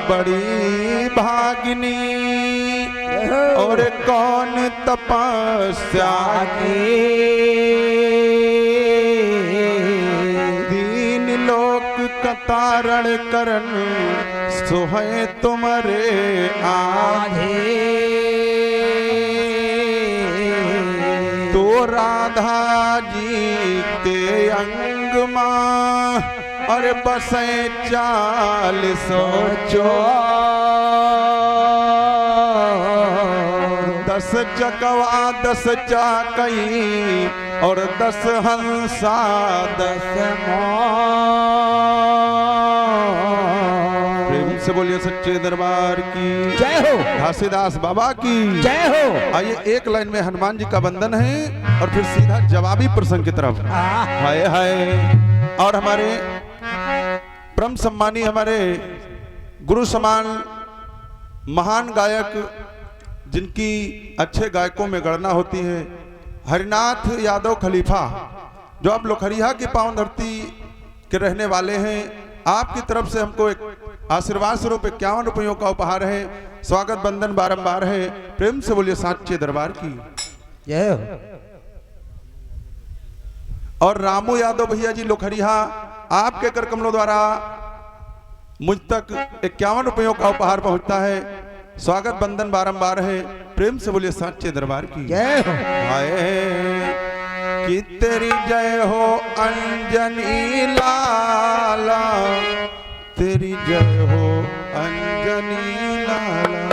बड़ी भागिनी और कौन तपस्या की, दीन लोक कतारण करन सोहे तुम्हारे आधे। तो राधा जी के अंग मां और बसे 400 10 चकवा 10 चाकई और 10 हंसा 10 प्रेम से बोलिए सच्चे दरबार की जय हो, घासीदास बाबा की जय हो। आइए एक लाइन में हनुमान जी का वंदन है और फिर सीधा जवाबी प्रसंग की तरफ। हाय हाय। और हमारे परम सम्मानी हमारे गुरु समान महान गायक जिनकी अच्छे गायकों में गणना होती है, हरिनाथ यादव खलीफा, जो आप लोखरिया की पावन धरती के रहने वाले हैं, आपकी तरफ से हमको एक आशीर्वाद स्वरूप 51 रुपयों का उपहार है। स्वागत बंदन बारंबार है। प्रेम से बोलिए साच्चे दरबार की जय हो। और रामू यादव भैया जी लोखरिया, आपके कर कमलों द्वारा मुझ तक 51 रुपयों का उपहार पहुंचता है। स्वागत बंदन बारंबार है। प्रेम से बोलिए साच्चे दरबार की जय हो। हाय कि तेरी जय हो अंजनी लाला, तेरी जय हो अंजनी लाला,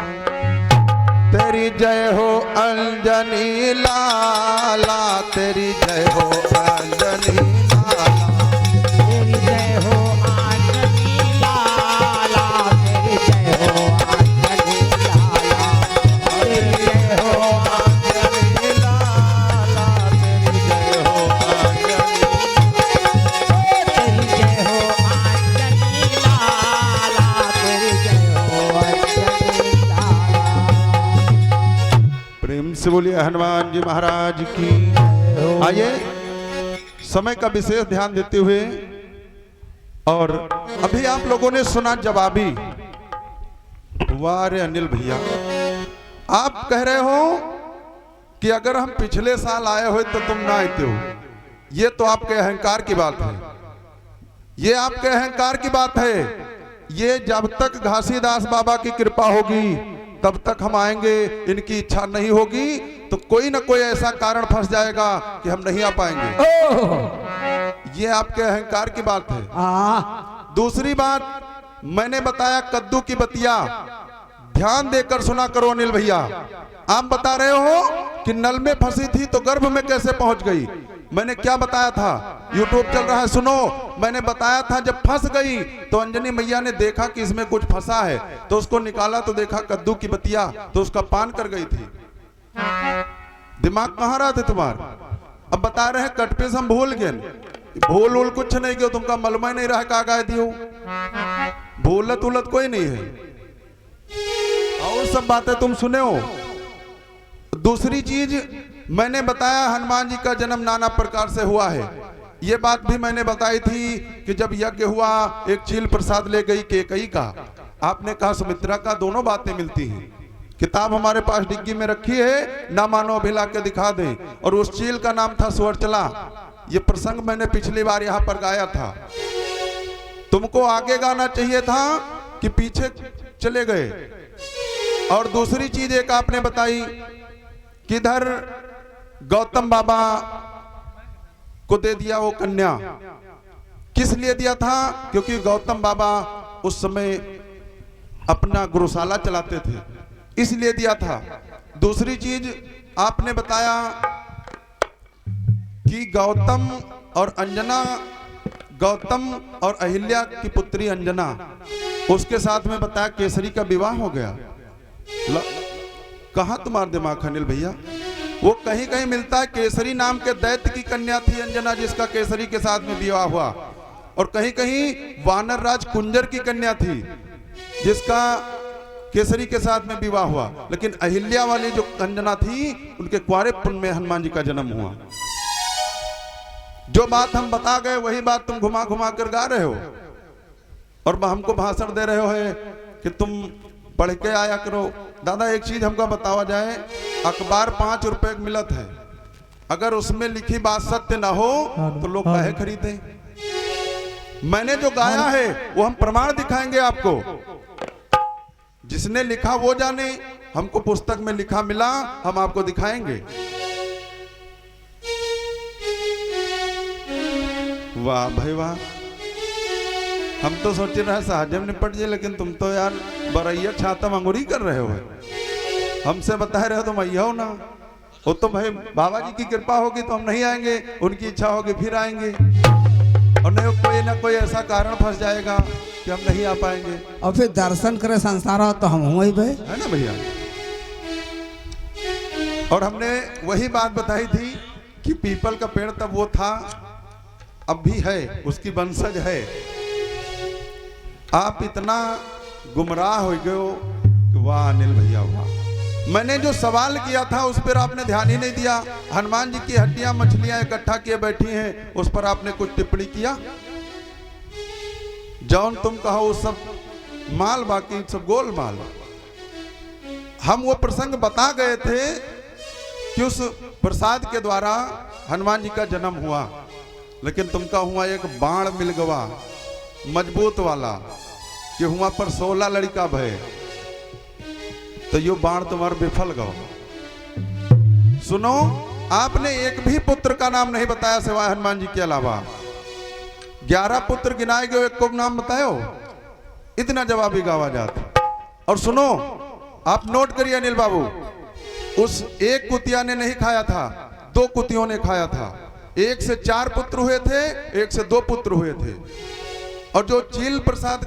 तेरी जय हो अंजनी लाला, तेरी जय हो अंजनी लाला, तेरी जय हो अंजनी लाला, तेरी जय हो अंजनी लाला, तेरी जय हो अंजनी लाला, तेरी जय हो अंजनी, तेरी जय हो अंजनी लाला, तेरी जय हो अंजनी लाला। प्रेम से बोलिए हनुमान जी महाराज की। आइए समय का विशेष ध्यान देते हुए, और अभी आप लोगों ने सुना जवाबी। वाह रे अनिल भैया, आप कह रहे हो कि अगर हम पिछले साल आए हो तो तुम ना आते हो। ये तो आपके अहंकार की बात है, ये आपके अहंकार की बात है। ये जब तक घासीदास बाबा की कृपा होगी तब तक हम आएंगे। इनकी इच्छा नहीं होगी तो कोई ना कोई ऐसा कारण फंस जाएगा कि हम नहीं आ पाएंगे। ये आपके अहंकार की बात है। दूसरी बात, मैंने बताया कद्दू की बतिया, ध्यान देकर सुना करो अनिल भैया। आप बता रहे हो कि नल में फंसी थी तो गर्भ में कैसे पहुंच गई। मैंने क्या बताया था, यूट्यूब चल रहा है सुनो। मैंने बताया था जब फंस गई तो अंजनी मैया ने देखा कि इसमें कुछ फंसा है, तो उसको निकाला तो देखा कद्दू की बतिया, तो उसका पान कर गई थी। दिमाग कहाँ रहा थे तुम्हारा। अब बता रहे हैं कटपे से हम भूल गए। भूल उल कुछ नहीं गयो, तुमका मलमा ही नहीं रहा का गाय दियो। भूलत उलत कोई नहीं है, और सब बातें तुम सुने हो। दूसरी चीज मैंने बताया, हनुमान जी का जन्म नाना प्रकार से हुआ है। ये बात भी मैंने बताई थी कि जब यज्ञ हुआ एक चील प्रसाद ले गई केकई का, आपने कहा सुमित्रा का, दोनों बातें मिलती हैं। किताब हमारे पास डिग्गी में रखी है, ना मानो अभिला के दिखा दें। और उस चील का नाम था सुअरचला। ये प्रसंग मैंने पिछली बार यहाँ पर गाया था। तुमको आगे गाना चाहिए था कि पीछे चले गए। और दूसरी चीज एक आपने बताई, किधर गौतम बाबा को दे दिया वो कन्या। किस लिए दिया था? क्योंकि गौतम बाबा उस समय अपना गुरुशाला चलाते थे, इसलिए दिया था। दूसरी चीज आपने बताया कि गौतम और अंजना, गौतम और अहिल्या की पुत्री अंजना, उसके साथ में बताया केसरी का विवाह हो गया। कहां तुम्हारा दिमाग अनिल भैया? वो कहीं कहीं मिलता है केसरी नाम के दैत्य की कन्या थी अंजना, जिसका केसरी के साथ में विवाह हुआ। और कहीं कहीं वानर राज कुंजर की कन्या थी जिसका केसरी के साथ में विवाह हुआ। लेकिन अहिल्या वाली जो अंजना थी, उनके कुंवारेपन में हनुमान जी का जन्म हुआ। जो बात हम बता गए वही बात तुम घुमा घुमा कर गा रहे हो और हमको भाषण दे रहे हो है कि तुम पढ़ के आया करो। दादा एक चीज हमको बतावा जाए, अखबार 5 रुपए की मिलत है, अगर उसमें लिखी बात सत्य ना हो तो लोग काहे खरीदे। मैंने जो गाया है वो हम प्रमाण दिखाएंगे आपको, जिसने लिखा वो जाने, हमको पुस्तक में लिखा मिला, हम आपको दिखाएंगे। वाह भाई वाह, हम तो सोच रहे सहज में निपट जाए, लेकिन तुम तो यार बरैया छाता मंगूरी कर रहे हो, हमसे बता रहे हो तुम आइए हो ना। वो तो भाई बाबा जी की कृपा होगी तो हम नहीं आएंगे, उनकी इच्छा होगी फिर आएंगे, और नहीं कोई ना कोई ऐसा कारण फंस जाएगा कि हम नहीं आ पाएंगे। और फिर दर्शन करे संसार हो तो हम वही भाई है ना भैया। और हमने वही बात बताई थी कि पीपल का पेड़ तब वो था, अब भी है, उसकी वंशज है। आप इतना गुमराह हो गए हो कि वाह अनिल भैया वाह। मैंने जो सवाल किया था उस पर आपने ध्यान ही नहीं दिया। हनुमान जी की हड्डियां मछलियां इकट्ठा किए बैठी हैं, उस पर आपने कुछ टिप्पणी किया। जौन तुम कहो वो सब माल, बाकी सब गोल माल। हम वो प्रसंग बता गए थे कि उस प्रसाद के द्वारा हनुमान जी का जन्म हुआ, लेकिन तुमका हुआ एक बाण मिल गवा मजबूत वाला कि हुआ पर 16 लड़का भय, तो यो बाण तुम्हारा विफल गो। सुनो, आपने एक भी पुत्र का नाम नहीं बताया सिवाय हनुमान जी के अलावा। 11 पुत्र गिनाए गए, एक को नाम बतायो, इतना जवाबी गावा जाता। और सुनो, आप नोट करिए अनिल बाबू, उस एक कुतिया ने नहीं खाया था, 2 कुतियों ने खाया था। 1 से 4 पुत्र हुए थे, 1 से 2 पुत्र हुए थे। और जो चील प्रसाद,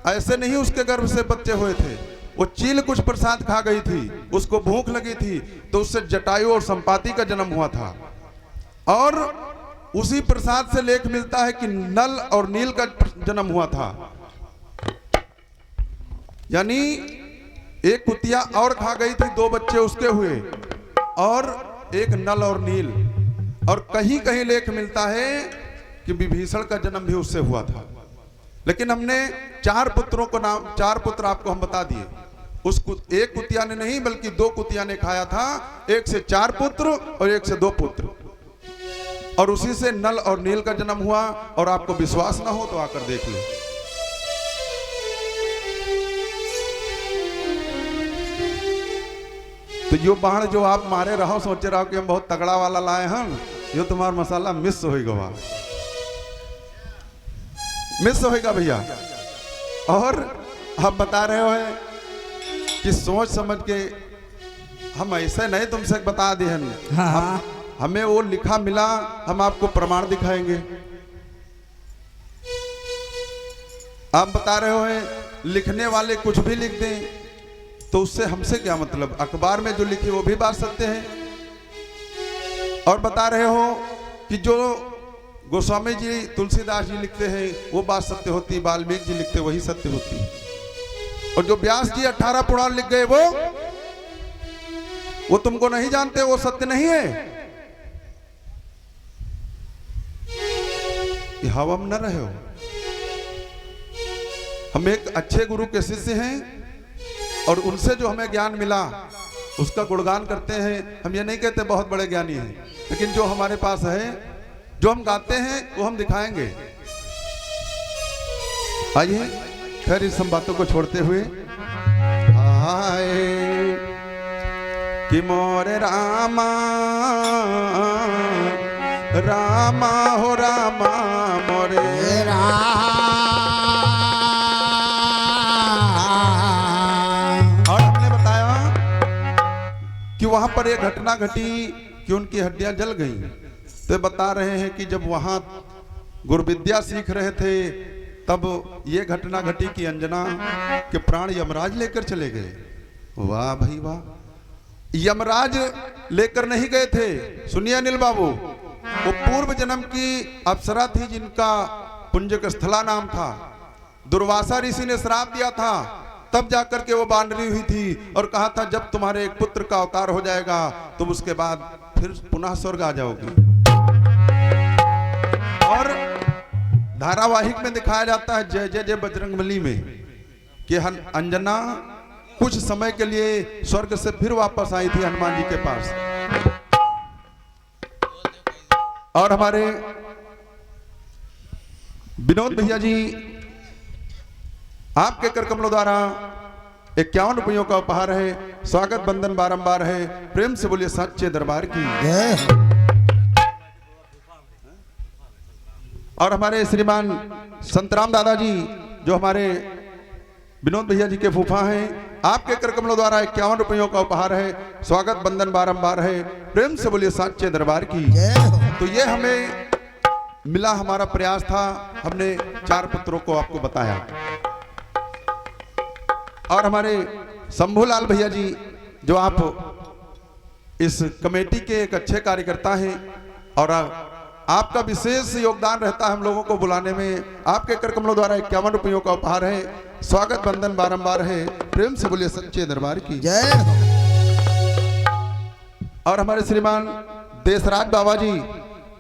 ऐसे नहीं उसके गर्भ से बच्चे हुए थे, वो चील कुछ प्रसाद खा गई थी, उसको भूख लगी थी, तो उससे जटायु और संपाति का जन्म हुआ था। और उसी प्रसाद से लेख मिलता है कि नल और नील का जन्म हुआ था। यानी एक कुतिया और खा गई थी, 2 बच्चे उसके हुए, और एक नल और नील। और कहीं कहीं लेख मिलता है कि विभीषण का जन्म भी उससे हुआ था। लेकिन हमने 4 पुत्रों को नाम, 4 पुत्र आपको हम बता दिए। उस एक कुतिया ने नहीं, बल्कि 2 कुतिया ने खाया था। 1 से 4 पुत्र और 1 से 2 पुत्र, और उसी से नल और नील का जन्म हुआ। और आपको विश्वास ना हो तो आकर देख लो। तो यो बाण जो आप मारे रहो, सोचे रहो कि हम बहुत तगड़ा वाला लाए हैं, यो तुम्हारा मसाला मिस होगा, मिस होगा भैया। और हम बता रहे हो कि सोच समझ के हम ऐसे नहीं तुमसे बता दिए हैं। हाँ। हमें वो लिखा मिला, हम आपको प्रमाण दिखाएंगे। आप बता रहे हो लिखने वाले कुछ भी लिख दें तो उससे हमसे क्या मतलब, अखबार में जो लिखे वो भी बात सत्य है। और बता रहे हो कि जो गोस्वामी जी, तुलसीदास जी लिखते हैं वो बात सत्य होती, वाल्मीकि जी लिखते वही सत्य होती। और जो व्यास जी 18 पुराण लिख गए वो तुमको नहीं जानते, वो सत्य नहीं है। हवा में न रहे हो। हम एक अच्छे गुरु के शिष्य हैं और उनसे जो हमें ज्ञान मिला उसका गुणगान करते हैं। हम ये नहीं कहते बहुत बड़े ज्ञानी हैं, लेकिन जो हमारे पास है, जो हम गाते हैं वो हम दिखाएंगे। आइए, खैर इस सब बातों को छोड़ते हुए आए कि मोरे रामा रामा हो रामा मोरे और हमने बताया कि वहां पर एक घटना घटी कि उनकी हड्डियां जल गईं। तो बता रहे हैं कि जब वहां गुरुविद्या सीख रहे थे तब ये घटना घटी कि अंजना के प्राण यमराज लेकर चले गए। वाह भाई वाह, यमराज लेकर नहीं गए थे। सुनिए अनिल बाबू, वो पूर्व जन्म की अप्सरा थी जिनका पुंजक स्थला नाम था। दुर्वासा ऋषि ने श्राप दिया था, तब जाकर के वो बानरी हुई थी और कहा था जब तुम्हारे एक पुत्र का अवतार हो जाएगा तुम उसके बाद फिर पुनः स्वर्ग आ जाओगी। और धारावाहिक में दिखाया जाता है जय जय जय बजरंगबली में कि अंजना कुछ समय के लिए स्वर्ग से फिर वापस आई थी हनुमान जी के पास, और हमारे विनोद भैया जी आपके कर कमलों द्वारा 51 रुपयों का उपहार है। स्वागत बंदन बारंबार है। प्रेम से बोलिए सच्चे दरबार की। और हमारे श्रीमान संतराम दादाजी जो हमारे विनोद भैया जी के फूफा हैं, आपके कर कमलों द्वारा 51 रुपयों का उपहार है। स्वागत बंदन बारंबार है। प्रेम से बोलिए सच्चे दरबार की। तो ये हमें मिला, हमारा प्रयास था, हमने 4 पत्रों को आपको बताया। और हमारे शंभूलाल भैया जी जो आप इस कमेटी के एक अच्छे कार्यकर्ता हैं, और आपका विशेष योगदान रहता है हम लोगों को बुलाने में। आपके कर कमलों द्वारा 51 रुपयों का उपहार है। स्वागत बंदन बारंबार है। प्रेम से बोलिए सच्चे दरबार की जय। और हमारे श्रीमान देशराज बाबा जी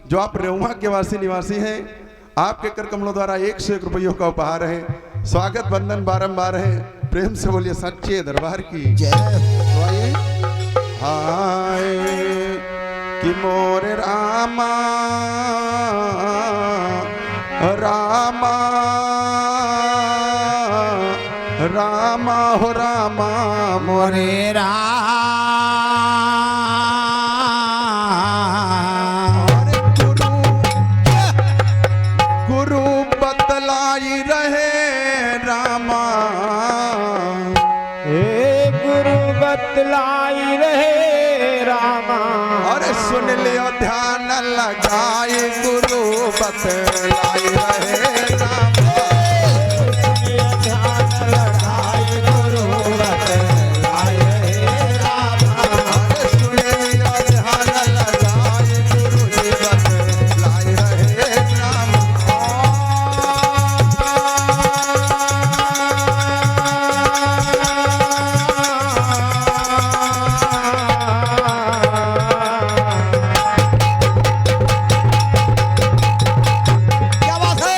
जो आप रेउमा के वासी निवासी हैं, आपके कर कमलों द्वारा 101 रुपयों का उपहार है। स्वागत बंदन बारंबार है। प्रेम से बोलिए सच्चे दरबार की जय। हाय कि मोर रामा रामा रामा हो रामा मोरे राम। गुरु बतलाई रहे रामा, गुरु बतलाई रहे रामा। अरे सुन लियो ध्यान लगाए गुरु बतलाई रहे रामा। ध्यान लगाए गुरु बतलाई रहे रामा। अरे सुन लियो ध्यान लगाए गुरु जी बतलाई रहे रामा। क्या बात है।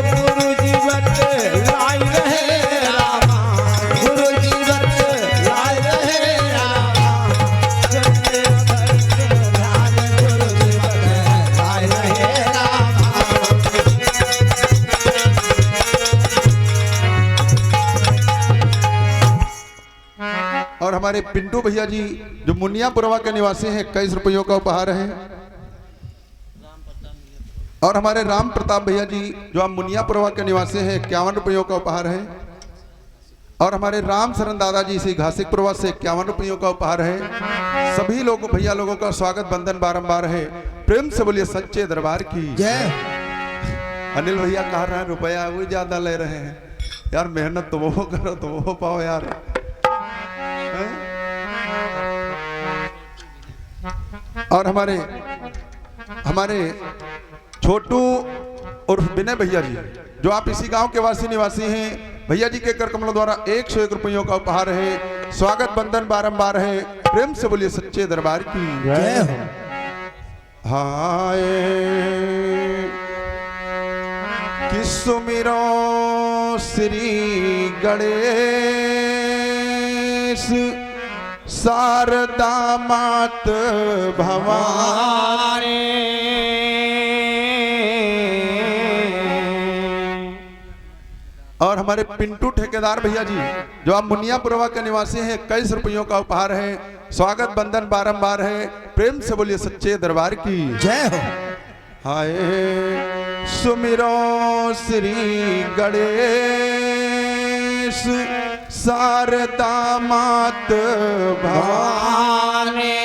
गुरु जी बतलाई रहे रामा। गुरु जी बतलाई रहे रामा। जन्मे भक्त ध्यान गुरु जी बतलाई रहे रामा। और हमारे पिंटू भैया जी जो मुनियापुरवा के निवासी हैं, 21 रुपयों का उपहार है। और हमारे राम प्रताप भैया जी जो आप मुनियापुरवा के निवासी हैं, 51 रुपयों का उपहार है। और हमारे राम शरण दादाजी से घासिकपुरवा से 51 रुपयों का उपहार है। सभी लोगों भैया लोगों का स्वागत बंदन बारंबार है। प्रेम से बोलिए सच्चे दरबार की जय। अनिल भैया कह रहे हैं रुपया वो ज्यादा ले रहे हैं यार, मेहनत तो वो करो तो वो पाओ यार। हैं? और हमारे छोटू और विनय भैया जी जो आप इसी गांव के वासी निवासी हैं, भैया जी के कर कमलों द्वारा 101 रुपयों का उपहार है। स्वागत बंदन बारंबार है। प्रेम से बोलिए सच्चे दरबार की जय हो। हाय कि सुमिरो श्री गणेश शारदा मात भवानी। और हमारे पिंटू ठेकेदार भैया जी जो आप मुनियापुरवा के निवासी हैं, 21 रुपयों का उपहार है। स्वागत बंदन बारंबार है। प्रेम से बोलिए सच्चे दरबार की जय हो। हाय सुमिरो श्री गणेश शारदा मात भवानी।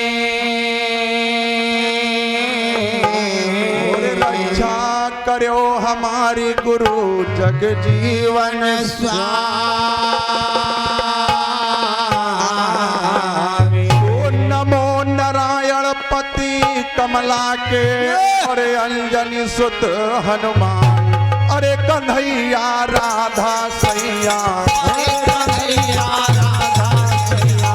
रक्षा करो हमारी गुरु जग जीवन स्वामी। नमो नारायण पति कमला के, अरे अंजनी सुत हनुमान, अरे कन्हैया राधा सैया, कन्हैया राधा सैया।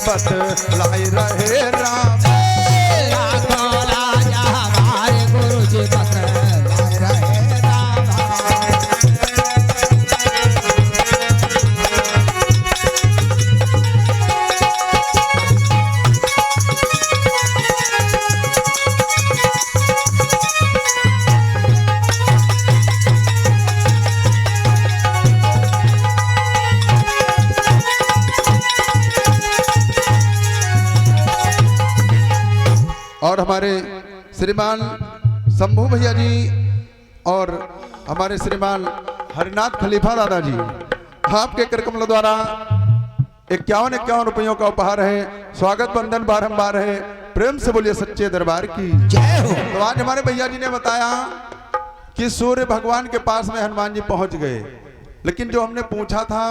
बत लाई रहे राम। लाखों राजा हमारे गुरु जी बतलाए रहे राम। और हमारे श्रीमान शंभू भैया जी और हमारे श्रीमान हरिनाथ खलीफा दादा जी आपके करकमलों द्वारा 51 रुपयों का उपहार है। स्वागत बंधन बारंबार है। प्रेम से बोलिए सच्चे दरबार की जय हो। तो आज हमारे भैया जी ने बताया कि सूर्य भगवान के पास में हनुमान जी पहुंच गए, लेकिन जो हमने पूछा था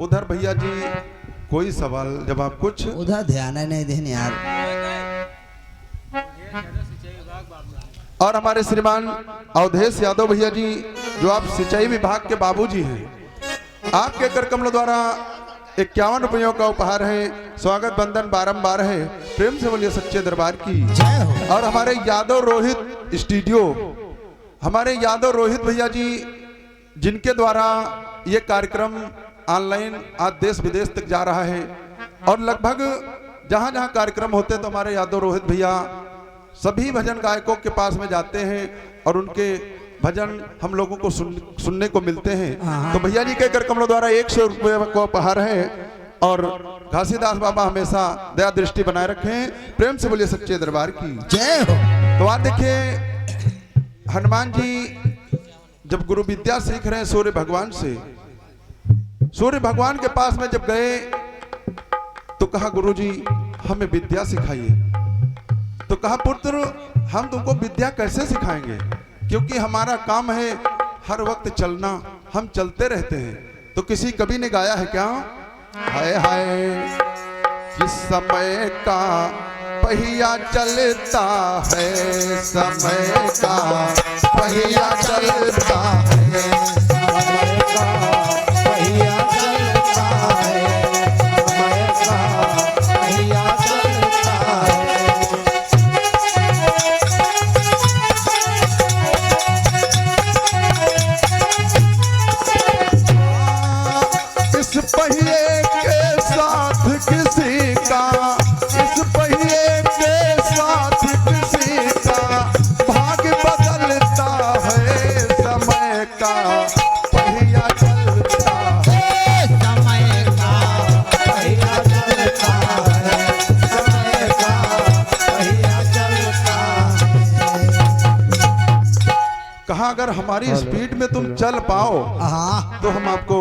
उधर भैया जी कोई सवाल जवाब कुछ उधर ध्यान है नहीं देने यार। और हमारे श्रीमान अवधेश यादव भैया जी जो आप सिंचाई विभाग के बाबूजी हैं, आपके करकमलों द्वारा 51 रुपयों का उपहार है। स्वागत बंधन बारंबार है। प्रेम से बोलिए सच्चे दरबार की जय हो। और हमारे यादव रोहित स्टूडियो, हमारे यादव रोहित भैया जी जिनके द्वारा ये कार्यक्रम ऑनलाइन आज देश विदेश तक जा रहा है और लगभग जहाँ जहाँ कार्यक्रम होते हैं तो हमारे यादव रोहित भैया सभी भजन गायकों के पास में जाते हैं और उनके भजन हम लोगों को सुनने को मिलते हैं। तो भैया जी के करकमलों द्वारा 100 रुपये का उपहार है और घासीदास बाबा हमेशा दया दृष्टि बनाए रखें। प्रेम से बोलिए सच्चे दरबार की जय हो। तो आज देखिए हनुमान जी जब गुरु विद्या सीख रहे हैं सूर्य भगवान से, सूर्य भगवान के पास में जब गए तो कहा गुरुजी हमें विद्या सिखाइए। तो कहा पुत्र हम तुमको विद्या कैसे सिखाएंगे, क्योंकि हमारा काम है हर वक्त चलना, हम चलते रहते हैं। तो किसी कवि ने गाया है क्या, हाय हाय किस समय का पहिया चलता है, समय का पहिया चलता है, समय का पहिया चलता है, समय का पहिया चलता है। इस पहिए के साथ किसी का, इस पहिए के साथ किसी का भाग्य बदलता है, समय का पहिया चलता है, समय का पहिया चलता है, समय का पहिया चलता है। कहा अगर हमारी स्पीड में तुम चल पाओ हाँ। तो हम आपको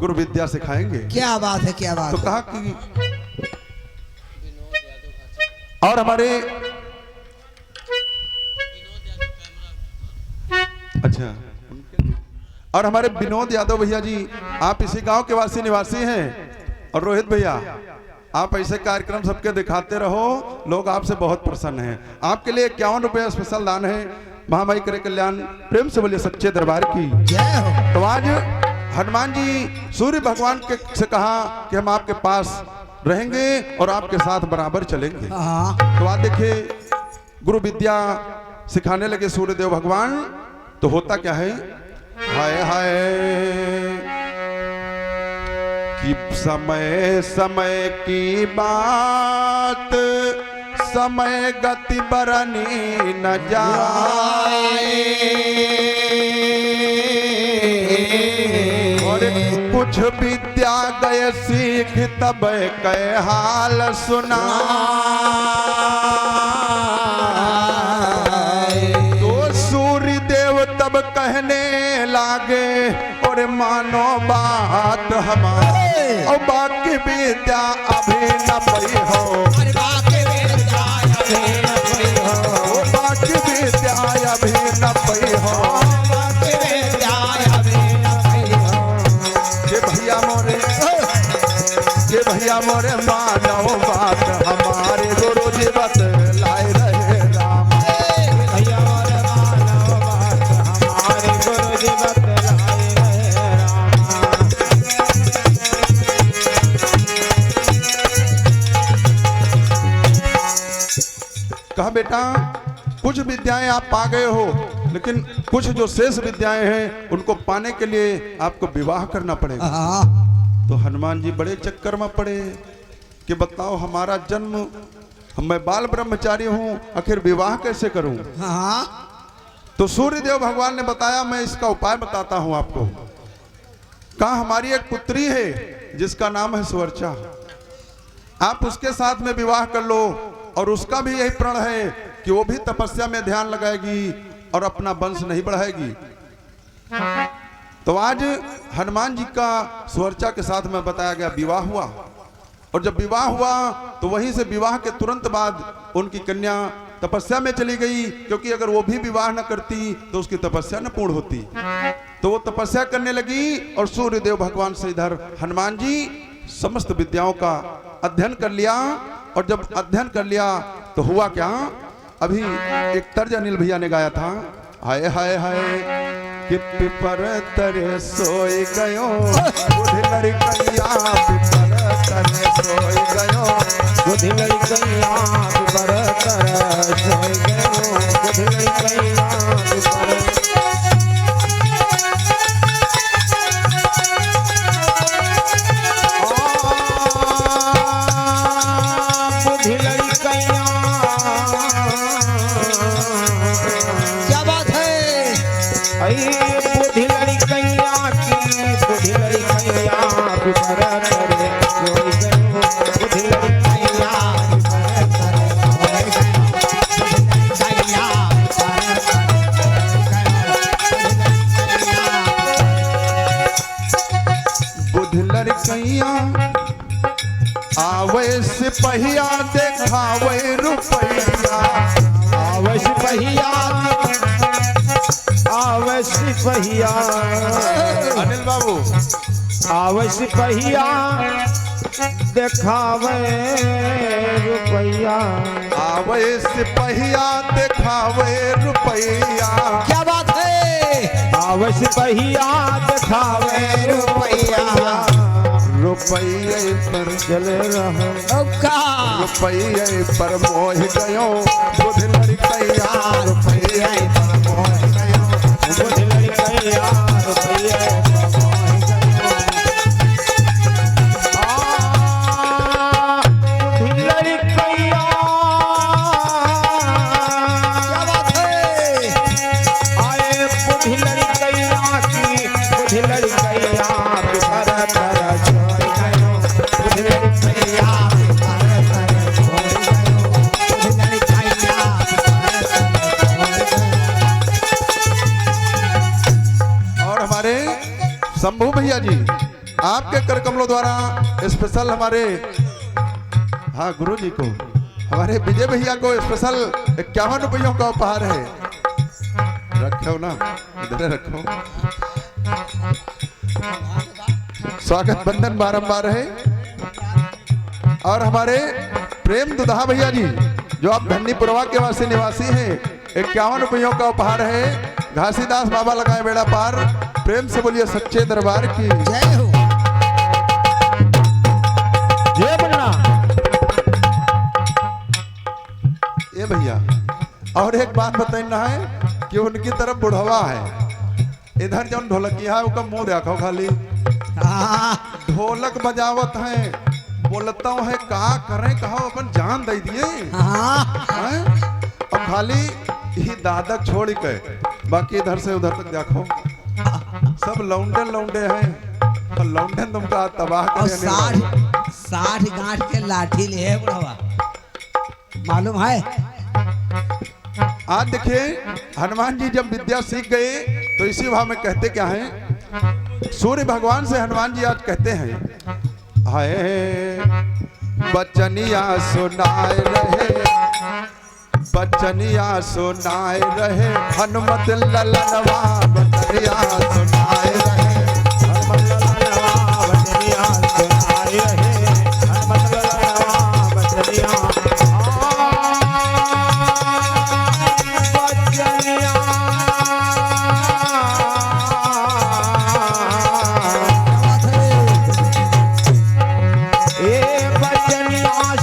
गुरु विद्या सिखाएंगे। क्या बात है, क्या बात तो है। कहा कि और हमारे अच्छा और हमारे विनोद यादव भैया जी आप इसी गांव के वासी निवासी हैं और रोहित भैया आप ऐसे कार्यक्रम सबके दिखाते रहो, लोग आपसे बहुत प्रसन्न हैं। आपके लिए 51 रुपये स्पेशल दान है। महामाई करे कल्याण। प्रेम से बोलिए सच्चे दरबार की जय हो। तो आज हनुमान जी सूर्य भगवान के से कहा कि हम आपके पास रहेंगे और आपके साथ बराबर चलेंगे। हाँ। तो आज देखिए गुरु विद्या सिखाने लगे सूर्यदेव भगवान। तो होता क्या है, हाय हाय कि समय समय की बात, समय गति बरनी न जाए, और कुछ विद्या गए सीख तब कह हाल सुना। तो सूर्य देव तब कहने लागे और मानो बात हमारी, और बाकी विद्या अभी न पई हो, बाकी विद्या अभी न पई हो। ये भैया मोरे मानो बात हमारे गुरु जी बत लाए रहे राम। भैया मोरे मानो बात हमारे गुरु जी बत लाए रहे राम। बेटा कुछ विद्याएं आप पा गए हो, लेकिन कुछ जो शेष विद्याएं हैं उनको पाने के लिए आपको विवाह करना पड़ेगा। हाँ, तो हनुमान जी बड़े चक्कर में पड़े कि बताओ हमारा जन्म, मैं बाल ब्रह्मचारी हूँ, आखिर विवाह कैसे करूं। हाँ, तो सूर्यदेव भगवान ने बताया मैं इसका उपाय बताता हूं आपको। कहा हमारी एक पुत्री है जिसका नाम है सुवर्चा, आप उसके साथ में विवाह कर लो, और उसका भी यही प्रण है कि वो भी तपस्या में ध्यान लगाएगी और अपना वंश नहीं बढ़ाएगी। तो आज हनुमान जी का सुवर्चा के साथ में बताया गया विवाह हुआ, और जब विवाह हुआ तो वहीं से विवाह के तुरंत बाद उनकी कन्या तपस्या में चली गई, क्योंकि अगर वो भी विवाह न करती तो उसकी तपस्या न पूर्ण होती। तो वो तपस्या करने लगी और सूर्यदेव भगवान से इधर हनुमान जी समस्त विद्याओं का अध्ययन कर लिया। और जब अध्ययन कर लिया तो हुआ क्या, अभी एक तर्ज अनिल भैया ने गाया था, हाय हाय हाय कि पिपर तरे सोई गयो बुढ़ लड़कैया, पिपर तरे सोई गयो बुढ़ लड़कैया पिपर तरे सोई गयो, बुढ़ लड़कैया पिपर क्या बात है। बुढ़ी लड़कैया की बुढ़ी लड़कैया पिपर तरे सोई गयो, बुढ़ी लड़कैया बुढ़ लड़कैया आवे सिपहिया देखावे रुपैया, आवे सिपहिया आवे सिपहिया अनिल बाबू आवे सिपहिया देखावे रुपैया, आवे सिपहिया देखावे रुपैया। क्या बात है। आवे सिपहिया देखावे रुपैया, रुपये पर चले रहो ओका। रुपये पर मोह गयो बुढ़ लड़कैया, रुपये पर मोह गयो। बुढ़ लड़कैया रुपये बुढ़ लड़कैया। क्या बात है। आए बुढ़ लड़कैया की बुढ़ लड़कैया पिपर तरे सोई गयो, बुढ़ लड़कैया और हमारे शंभू भैया जी आपके कर कमलों द्वारा स्पेशल हमारे, हाँ गुरु जी को, हमारे विजय भैया को स्पेशल 51 रुपयों का उपहार है। रखो ना, इधर रखो। स्वागत बंधन बारंबार है। और हमारे प्रेम दुधा भैया जी जो आप धन्नीपुरवा के वासी निवासी हैं, 51 रुपयों का उपहार है। घासीदास बाबा लगाए बेड़ा पार, प्रेम से बोलिए सच्चे दरबार की जय हो। जय बनना। ये भैया और एक बात बताना है कि उनकी तरफ बुढ़वा है, इधर जो ढोलकिया है उसका मुंह देखो खाली, हाँ, ढोलक बजावत है, बोलता है का करें कहो अपन जान दे दिए हाँ, हैं? अब खाली ही दादक छोड़ के बाकी इधर से उधर तक देखो सब लौंडे लौंडे हैं, और लौंडे तुमका तबाह और करने वाले। 60 गांठ के लाठी ले है बुढ़वा, मालूम है। आज देखिए हनुमान जी जब विद्या सीख गए तो इसी भाव में कहते क्या हैं, सूर्य भगवान से हनुमान जी आज कहते हैं, हाय बचनिया सुनाए रहे, बचनिया सुनाए रहे हनुमत ललनवा, बचनिया सुनाए रहे हनुमत ललनवा बचनिया सुनाए रहे, हनुमत ललनवा बचनिया बचनिया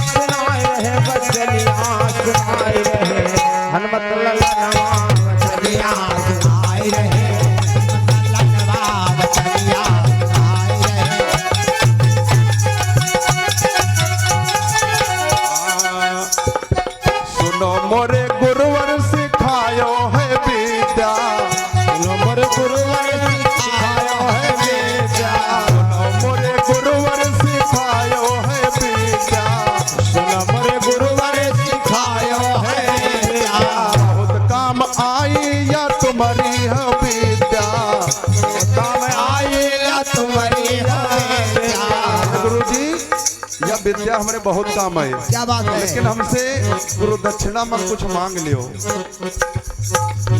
सुनाए रहे, बचनिया सुनाए रहे विद्या हमारे बहुत काम है, क्या बात है। लेकिन हमसे गुरु दक्षिणा में कुछ मांग लियो।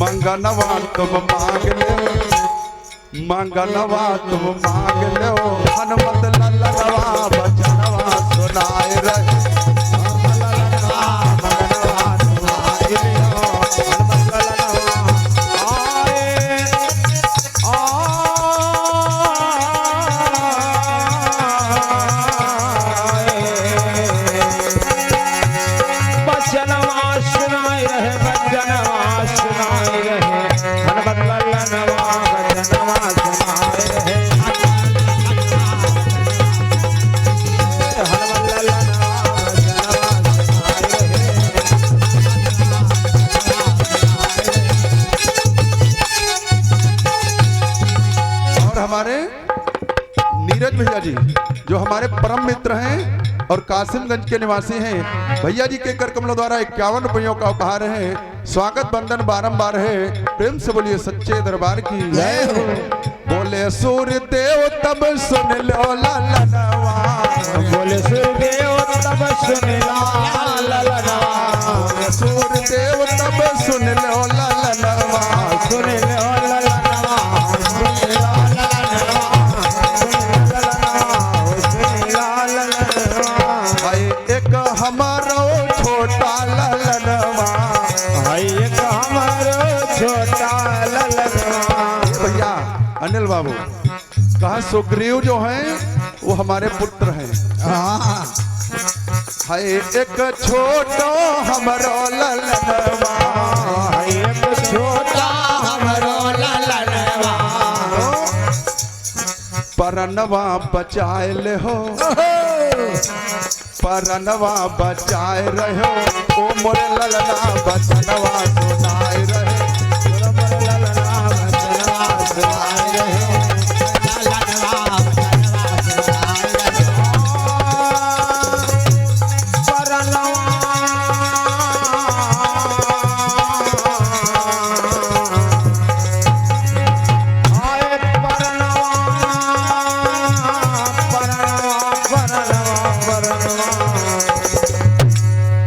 मंगनवा तुम मांग लियो, मंगनवा तुम मांग लियो, हनुमत ललनवा बचनवा सुनाए रहे। हमारे नीरज भैया जी जो हमारे परम मित्र हैं और कासिमगंज के निवासी हैं, भैया जी के कर कमलों द्वारा 51 रुपयों का उपहार है। स्वागत बंदन बारंबार है। प्रेम से बोलिए सच्चे दरबार की जय हो। बोले सूर्य देव तब सुन लो ललनवा, बोले सूर्यदेव तब सुन लो ललनवा, सूर्य देव तब सुन लो ललनवा, सुन लो ललनवा, सुन लो भाई एक हमारो छोटा ललनवा, भाई एक हमारो छोटा ललनवा। भैया अनिल बाबू कहा सुग्रीव जो हैं वो हमारे पुत्र हैं। हाँ, हाय एक छोटो हमरो ललनवा, भाई एक छोटा हमरो ललनवा, परनवा बचाए ले हो, परनवा बचाए रहो, ओ मोर ललना बचनवा सुनाए रहे। ललनवा बचनवा सुनाए रहे। ललनवा बचनवा सुनाए रहे।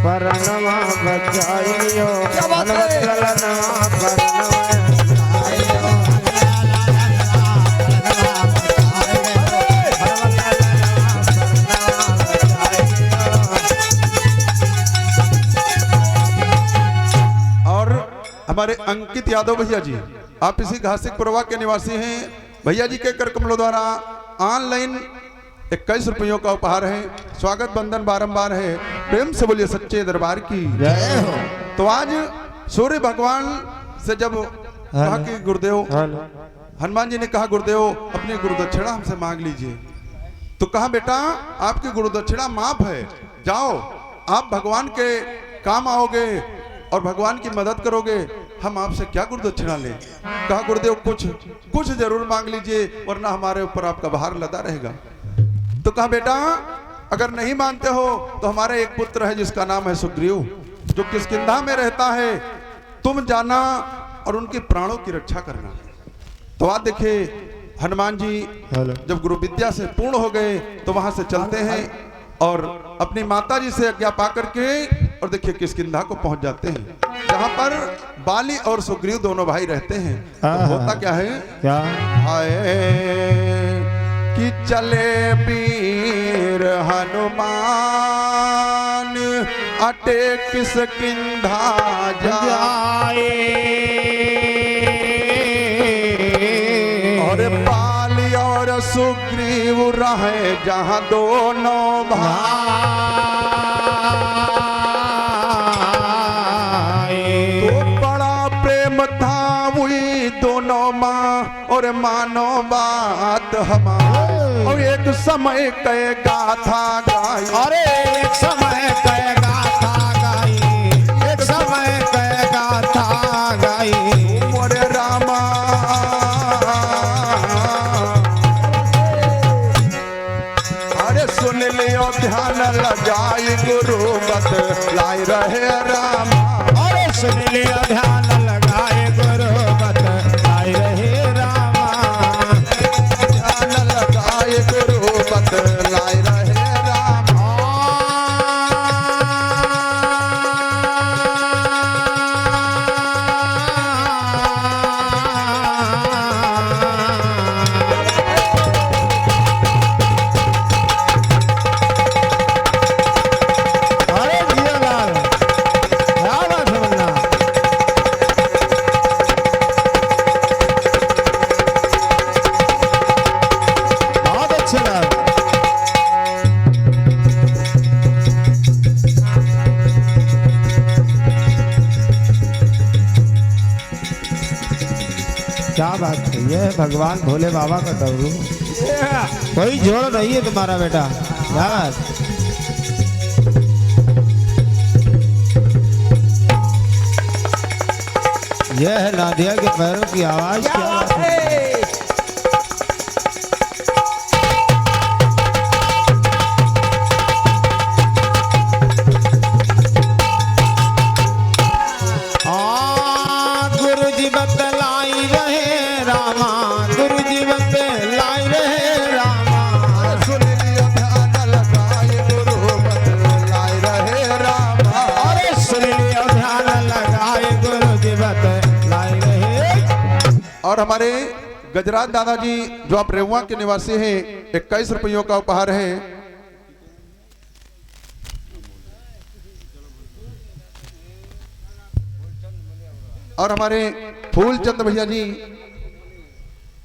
परनवा बचाइयो क्या बात है। ललनवा परनवा और हमारे अंकित यादव भैया जी, आप इसी घासिक पुरवा के निवासी हैं। भैया जी के कर कमलों द्वारा ऑनलाइन 21 रुपयों का उपहार है। स्वागत बंदन बारंबार है। प्रेम से बोलिए सच्चे दरबार की जय हो। तो आज सूर्य भगवान से जब कहा कि गुरुदेव, हनुमान जी ने कहा गुरुदेव अपनी गुरुदक्षिणा हमसे मांग लीजिए, तो कहा बेटा आपकी गुरुदक्षिणा माफ है, जाओ आप भगवान के काम आओगे और भगवान की मदद करोगे, हम आपसे क्या गुरुदक्षिणा लें। कहा गुरुदेव कुछ जरूर मांग लीजिए वरना हमारे ऊपर आपका भार लदा रहेगा। तो कहा बेटा अगर नहीं मानते हो तो हमारा एक पुत्र है जिसका नाम है सुग्रीव, जो किष्किंधा में रहता है, तुम जाना और उनके प्राणों की रक्षा करना। तो आप देखिए हनुमान जी जब गुरु विद्या से पूर्ण हो गए तो वहां से चलते हैं और अपनी माता जी से आज्ञा पा करके और देखिए किष्किंधा को पहुंच जाते हैं, जहां पर बाली और सुग्रीव दोनों भाई रहते हैं। तो होता क्या है, क्या हाय कि चले वीर हनुमान अटे किष्किंधा जाए, और बाली और सुग्रीव रहे जहां दोनों भाई। तो बड़ा प्रेम था हुई दोनों माँ और मानो बात हमारी, और एक समय कहे गाथा गाई, अरे एक समय कहे गाथा गाई, एक समय कहे गाथा गाई। मोरे रामा अरे सुन लियो ध्यान लगाई गुरु बत लाई रहे राम, अरे सुन लिया ध्यान लगाए गुरु बतलाई रहे रामा, ध्यान लगाए गुरु बत लाई रहे राम। है भगवान भोले बाबा का डमरू। कोई जोड़ नहीं है तुम्हारा बेटा यार। यह है नादिया के पैरों की आवाज। क्या बात है? गुरु जी बतलाई रहे रामा, गुरु जी बतलाई रहे रामा। सुन लियो ध्यान लगाए गुरु बतलाए रहे रामा। अरे सुन लियो ध्यान लगाए गुरु जी बतलाई रहे। और हमारे गजराज दादाजी जो आप रेवा के निवासी हैं, 21 रुपयों का उपहार है। और हमारे फूलचंद भैया जी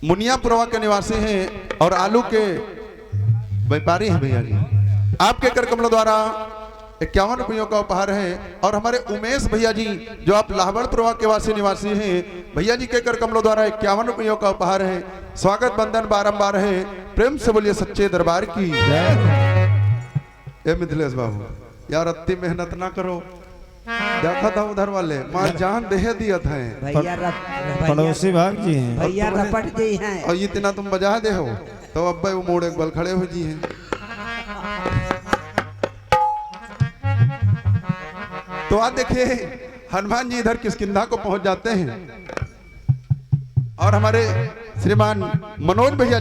मुनियापुरवा के निवासी हैं और आलू के व्यापारी हैं भैया जी। आपके कर कमलों द्वारा 51 रुपयों का उपहार है। और हमारे उमेश भैया जी जो आप लाहौरपुरवा के वासी निवासी हैं, भैया जी के कर कमलों द्वारा 51 रुपयों का उपहार है। स्वागत बंधन बारंबार है। प्रेम से बोलिए सच्चे दरबार की ए मिथिलेश बाबू, यार अति मेहनत ना करो। देखा था उधर वाले मां जान दे दिया था। पड़ोसी भाग जी हैं। भैया रपट जी हैं। और इतना तुम बजा दे हो तो अब वो मोड़ एक बल खड़े हो जी हैं। तो आज देखिए हनुमान जी इधर किष्किंधा को पहुंच जाते हैं और हमारे श्रीमान मनोज भैया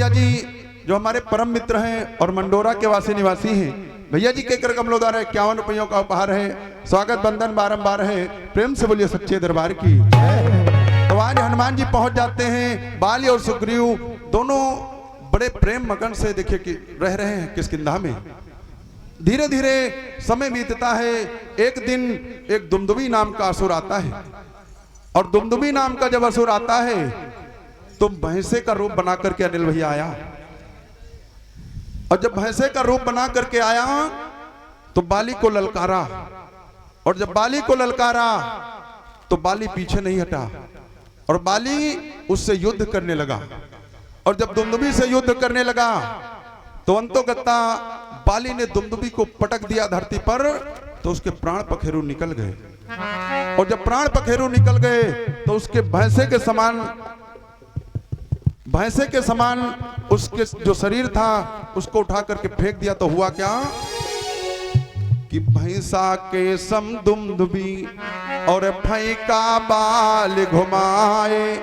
जी जो हमारे परम मित्र हैं और मंडोरा के वासी निवासी हैं, भैया जी के कर कमलों द्वारा 51 रुपयों का उपहार है। स्वागत बंधन बारंबार है। प्रेम से बोलिए सच्चे दरबार की। तो आज हनुमान जी पहुंच जाते हैं। बाली और सुग्रीव दोनों बड़े प्रेम मगन से देखिए कि रह रहे हैं किष्किंधा में। धीरे धीरे समय बीतता है। एक दिन एक दुमदुमी नाम का असुर आता है और दुमदुमी नाम का जब असुर आता है तो भैंसे का रूप बना करके अनिल भैया आया। और जब भैंसे का रूप बना करके आया तो बाली को ललकारा। और जब बाली को ललकारा तो बाली पीछे नहीं हटा और बाली उससे युद्ध करने लगा। और जब दुमदुमी से युद्ध करने लगा तो अंतोगत्ता बाली ने दुमदुमी को पटक दिया धरती पर, तो उसके प्राण पखेरु निकल गए। और जब प्राण पखेरु निकल गए तो उसके भैंसे के समान उसके जो शरीर था उसको उठा करके फेंक दिया। तो हुआ क्या कि भैंसा के सम दुमदुमी और फैका बाल घुमाए,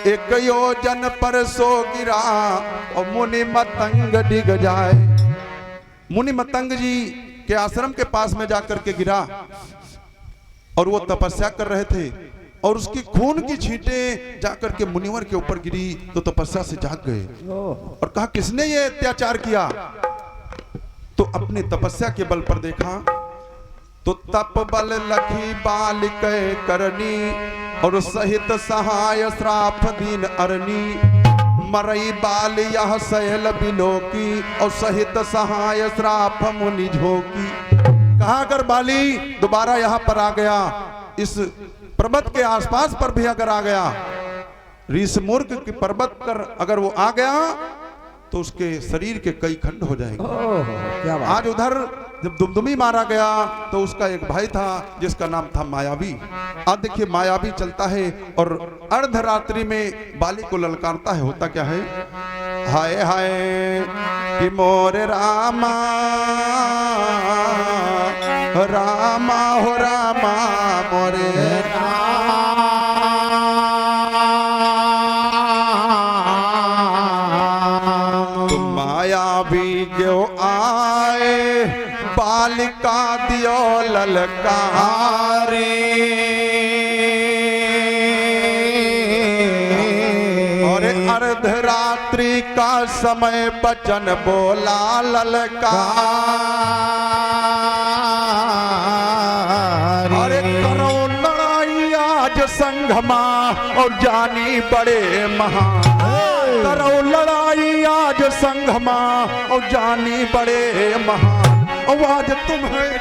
एक योजन पर सो गिरा और मुनि मतंग डिग जाए। मुनि मतंग जी के आश्रम के पास में जाकर के गिरा और वो तपस्या कर रहे थे और उसकी खून की छींटें जाकर के मुनिवर के ऊपर गिरी तो तपस्या से जाग गए और कहा किसने ये अत्याचार किया। तो अपने तपस्या के बल पर देखा तो तप बल लखी बाल कह करनी और सहित सहाय श्राप दीन अरनी। मरई बाल यह सहल बिलोकी और सहित सहाय श्राप मुनि झोंकी। कहा अगर बाली दोबारा यहाँ पर आ गया, इस पर्वत के आसपास पर भी अगर आ गया, ऋष मूर्ख के पर्वत पर अगर वो आ गया तो उसके शरीर के कई खंड हो जाएंगे। आज उधर जब दुमदुमी मारा गया तो उसका एक भाई था जिसका नाम था मायावी। आज देखिए मायावी चलता है और अर्धरात्रि में बाली को ललकारता है। होता क्या है, हाय हाय कि मोर रामा रामा हो रामा मोरे मायावी जो आए बालिका दियो ललकारे। और अर्धरात्रि का समय बचन बोला ललकार। अरे करो लड़ाई आज संगमा और जानी बड़े महान। करो लड़ाई आज संगमा और जानी बड़े महान। और आज तुम्हें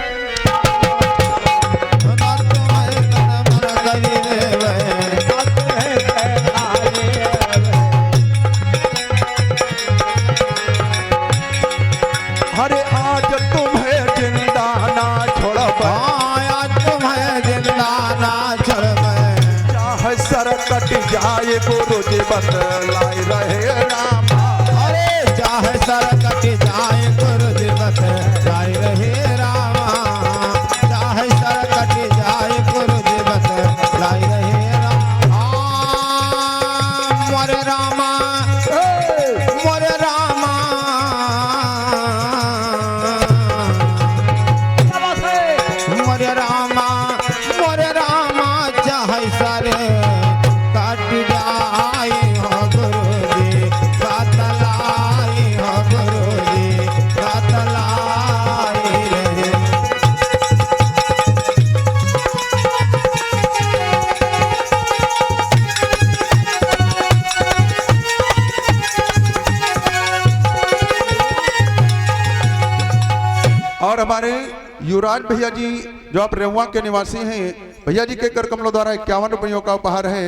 जाए गुरु जी बतलाए रहे रामा। अरे चाहे सर कट जाए गुरु जी बतलाए रहे रामा, चाहे सर कट जाए गुरु जी बतलाए रहे रामा। मोरे रामा मोरे रामा, मोरे रामा मोरे रामा, चाहे सर कट जाए हो गुरु जी बतलाए हो गुरु जी बतलाए रहे। और हमारे युवराज भैया जी जो आप रेवा के निवासी हैं, भैया जी के कर कमलों द्वारा 51 रुपयों का उपहार है।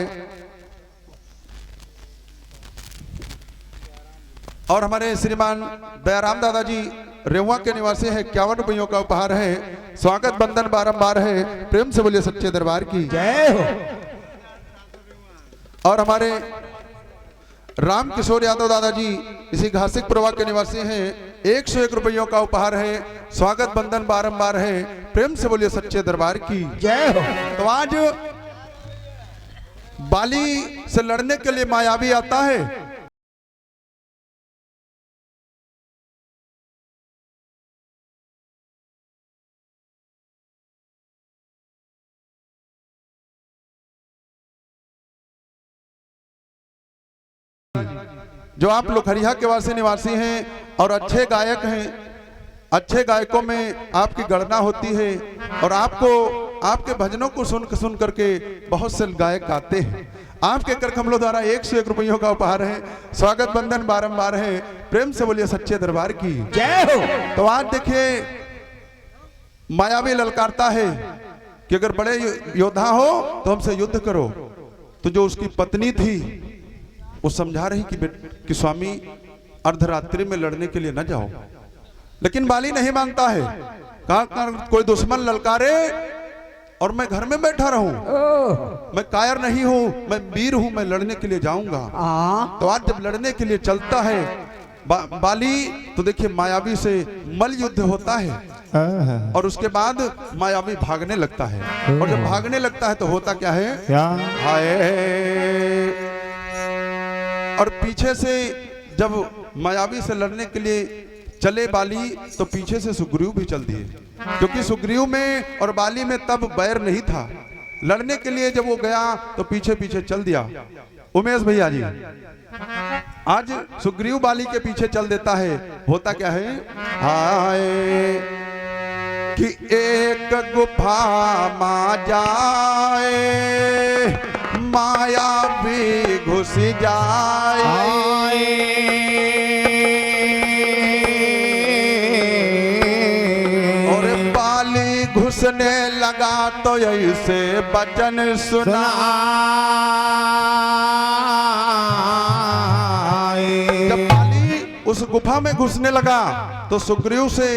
और हमारे श्रीमान दयाराम दादाजी रेवा के निवासी है, 51 रुपयों का उपहार है। स्वागत बंधन बारंबार है, प्रेम से बोलिए सच्चे दरबार की जय हो। और हमारे राम किशोर यादव दादाजी इसी घासिक प्रभा के निवासी हैं, 101 रुपयों का उपहार है। स्वागत बंधन बारंबार है, प्रेम से बोलिए सच्चे दरबार की जय हो। तो आज बाली से लड़ने के लिए मायावी आता है। जो आप लोखरिया के वासी निवासी हैं और अच्छे गायक हैं, अच्छे गायकों में आपकी गणना होती है और आपको आपके भजनों को सुन करके बहुत से गायक गाते हैं। आपके कर कमलों द्वारा 101 रुपयों का उपहार है। स्वागत बंधन बारंबार है, प्रेम से बोलिए सच्चे दरबार की जय हो। तो आज देखिए मायावी ललकारता है कि अगर बड़े योद्धा हो तो हमसे युद्ध करो। तो जो उसकी पत्नी थी वो समझा रही कि स्वामी अर्धरात्रि में लड़ने के लिए न जाओ, लेकिन बाली नहीं मानता है। कहा कोई दुश्मन ललकारे और मैं घर में बैठा रहूं, मैं कायर नहीं हूं, मैं वीर हूं, मैं लड़ने के लिए जाऊंगा। तो आज जब लड़ने के लिए चलता है बाली, तो देखिए मायावी से मल युद्ध होता है और उसके बाद मायावी भागने लगता है। और जब भागने लगता है तो होता क्या है, हाय। और पीछे से जब मायावी से लड़ने के लिए चले बाली, तो पीछे से सुग्रीव भी चल दिए, क्योंकि सुग्रीव में और बाली में तब बैर नहीं था। लड़ने के लिए जब वो गया तो पीछे पीछे चल दिया। उमेश भैया जी, आज सुग्रीव बाली के पीछे चल देता है। होता क्या है, हाय कि एक गुफा मा जाए माया भी घुस जाए। और बाली घुसने लगा तो ऐसे वचन सुना। जब बाली उस गुफा में घुसने लगा तो सुग्रीव से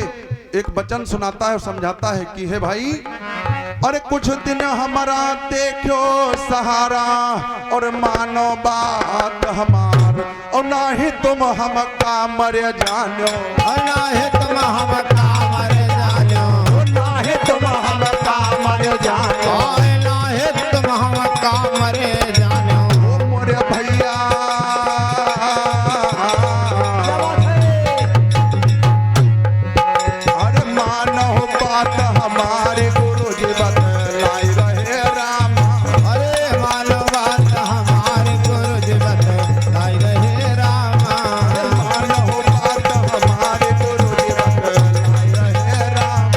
एक वचन सुनाता है और समझाता है कि हे भाई, अरे कुछ दिन हमारा देखो सहारा और मानो बात हमार, और ना ही तुम हम का मर जानो, ना ही तुम हम का मर जानो, ना ही तुम हम का मर जानो, ना ही तुम हम का मर जानो। मोरे भैया अरे मानो बात हमारे गुरु जी बतलाई रहे राम। अरे मानो बात हमारे गुरु जी बतलाई रहे रामा। मानो बात हमारे गुरु जी बतलाई रहे राम।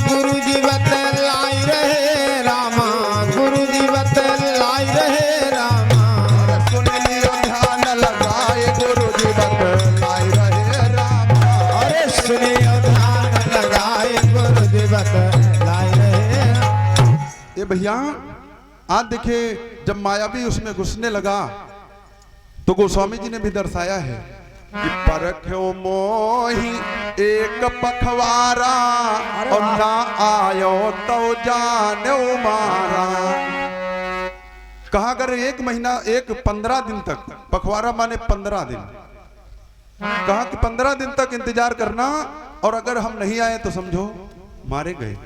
गुरु जी बतलाई रहे रामा, गुरु जी बतलाई रहे रामा। सुन लियो ध्यान लगाए गुरु जी बतलाई रहे राम। अरे सुनियो ध्यान लगाए गुरु जी बतलाई रहे। ये भैया आज देखिए जब मायावी उसमें घुसने लगा तो गोस्वामी जी ने भी दर्शाया है कि परख्यो मोही एक पखवारा और ना आयो तो जानो मारा। कहा अगर 1 महीना 15 दिन तक, पखवाड़ा माने 15 दिन, कहा कि 15 दिन तक इंतजार करना और अगर हम नहीं आए तो समझो मारे गए।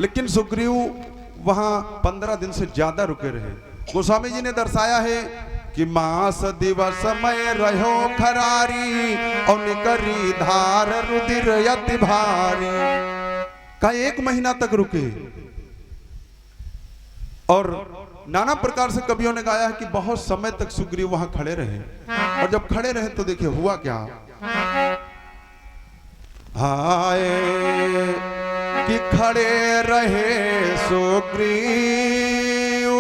लेकिन सुग्रीव वहां 15 दिन से ज्यादा रुके रहे। गोस्वामी जी ने दर्शाया है कि मास दिवस में रहो खरारी और निकरी धार रुधिर यति भारी। का 1 महीना तक रुके और नाना प्रकार से कवियों ने गाया है कि बहुत समय तक सुग्रीव वहां खड़े रहे। और जब खड़े रहे तो देखिए हुआ क्या। हाय कि खड़े रहे सुग्रीव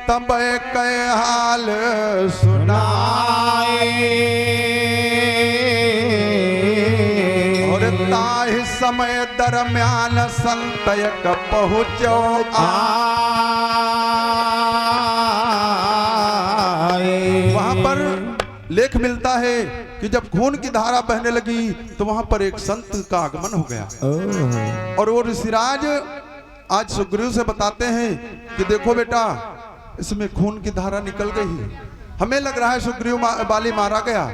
तब कै हाल सुनाए और ताहि समय दरम्यान संतयक पहुँचो वहां पर लेख मिलता है कि जब खून की धारा बहने लगी तो वहां पर एक संत का आगमन हो गया। और वो ऋषिराज आज सुग्रीव से बताते हैं कि देखो बेटा इसमें खून की धारा निकल गई, हमें लग रहा है सुग्रीव बाली मारा गया